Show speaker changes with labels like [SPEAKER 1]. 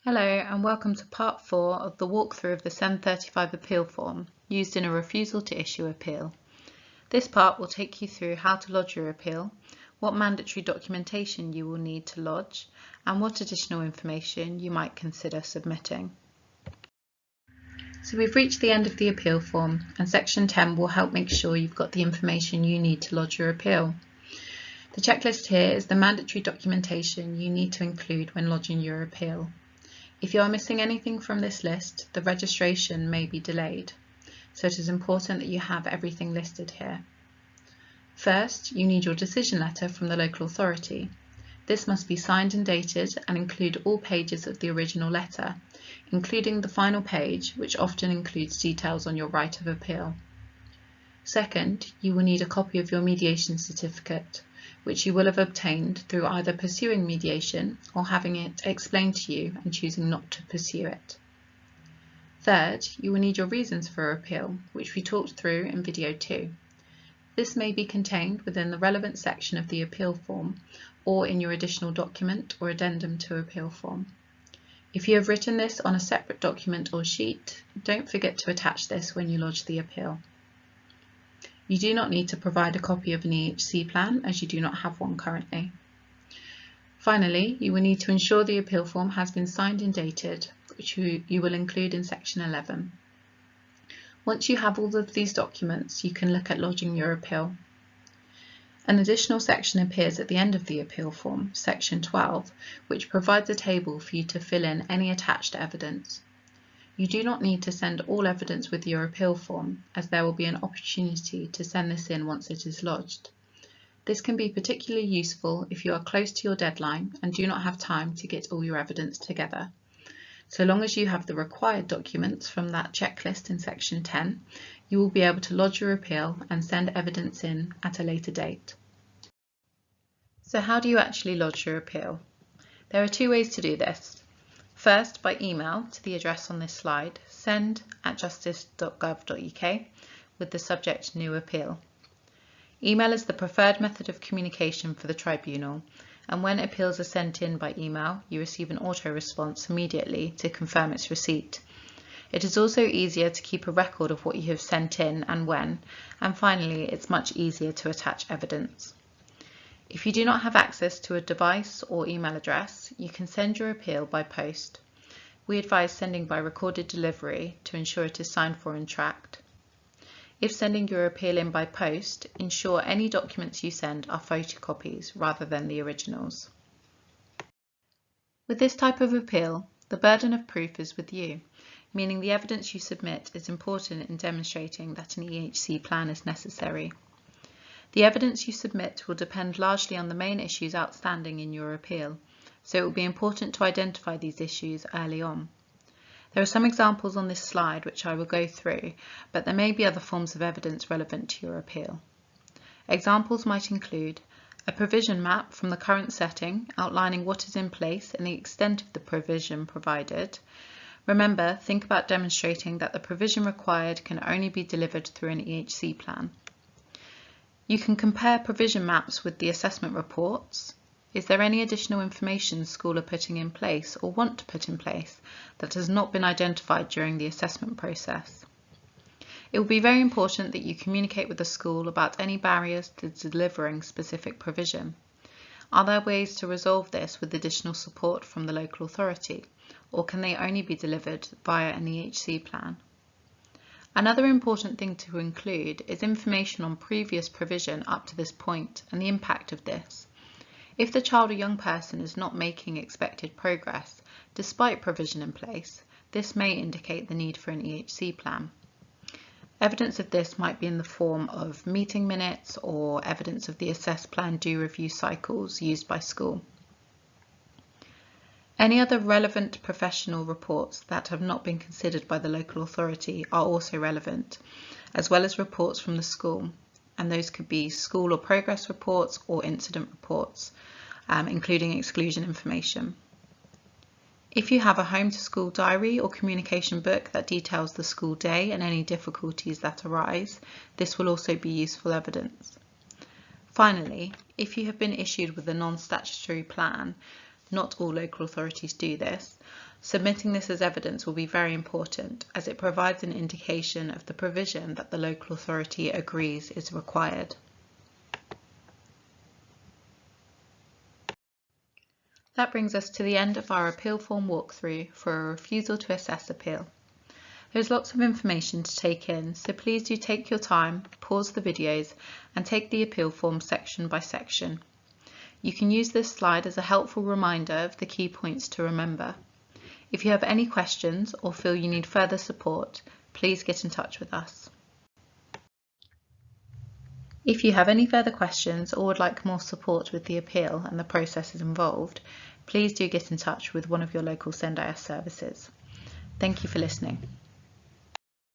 [SPEAKER 1] Hello and welcome to part 4 of the walkthrough of the 735 appeal form used in a refusal to issue appeal. This part will take you through how to lodge your appeal, what mandatory documentation you will need to lodge, and what additional information you might consider submitting. So we've reached the end of the appeal form, and section 10 will help make sure you've got the information you need to lodge your appeal. The checklist here is the mandatory documentation you need to include when lodging your appeal. If you are missing anything from this list, the registration may be delayed, so it is important that you have everything listed here. First, you need your decision letter from the local authority. This must be signed and dated and include all pages of the original letter, including the final page, which often includes details on your right of appeal. Second, you will need a copy of your mediation certificate, which you will have obtained through either pursuing mediation or having it explained to you and choosing not to pursue it. Third, you will need your reasons for appeal, which we talked through in video 2. This may be contained within the relevant section of the appeal form or in your additional document or addendum to appeal form. If you have written this on a separate document or sheet, don't forget to attach this when you lodge the appeal. You do not need to provide a copy of an EHC plan as you do not have one currently. Finally, you will need to ensure the appeal form has been signed and dated, which you will include in section 11. Once you have all of these documents, you can look at lodging your appeal. An additional section appears at the end of the appeal form, section 12, which provides a table for you to fill in any attached evidence. You do not need to send all evidence with your appeal form, as there will be an opportunity to send this in once it is lodged. This can be particularly useful if you are close to your deadline and do not have time to get all your evidence together. So long as you have the required documents from that checklist in section 10, you will be able to lodge your appeal and send evidence in at a later date. So how do you actually lodge your appeal? There are two ways to do this. First, by email to the address on this slide, send@justice.gov.uk with the subject New Appeal. Email is the preferred method of communication for the tribunal, and when appeals are sent in by email, you receive an auto-response immediately to confirm its receipt. It is also easier to keep a record of what you have sent in and when, and finally, it's much easier to attach evidence. If you do not have access to a device or email address, you can send your appeal by post. We advise sending by recorded delivery to ensure it is signed for and tracked. If sending your appeal in by post, ensure any documents you send are photocopies rather than the originals. With this type of appeal, the burden of proof is with you, meaning the evidence you submit is important in demonstrating that an EHC plan is necessary. The evidence you submit will depend largely on the main issues outstanding in your appeal, so it will be important to identify these issues early on. There are some examples on this slide which I will go through, but there may be other forms of evidence relevant to your appeal. Examples might include a provision map from the current setting outlining what is in place and the extent of the provision provided. Remember, think about demonstrating that the provision required can only be delivered through an EHC plan. You can compare provision maps with the assessment reports. Is there any additional information school are putting in place or want to put in place that has not been identified during the assessment process? It will be very important that you communicate with the school about any barriers to delivering specific provision. Are there ways to resolve this with additional support from the local authority, or can they only be delivered via an EHC plan? Another important thing to include is information on previous provision up to this point and the impact of this. If the child or young person is not making expected progress, despite provision in place, this may indicate the need for an EHC plan. Evidence of this might be in the form of meeting minutes or evidence of the assessed plan due review cycles used by school. Any other relevant professional reports that have not been considered by the local authority are also relevant, as well as reports from the school, and those could be school or progress reports or incident reports, including exclusion information. If you have a home-to-school diary or communication book that details the school day and any difficulties that arise, this will also be useful evidence. Finally, if you have been issued with a non-statutory plan, not all local authorities do this, Submitting this as evidence will be very important, as it provides an indication of the provision that the local authority agrees is required. That brings us to the end of our appeal form walkthrough for a refusal to assess appeal. There's lots of information to take in, so please do take your time, pause the videos, and take the appeal form section by section. You can use this slide as a helpful reminder of the key points to remember. If you have any questions or feel you need further support, please get in touch with us. If you have any further questions or would like more support with the appeal and the processes involved, please do get in touch with one of your local SEND-IS services. Thank you for listening.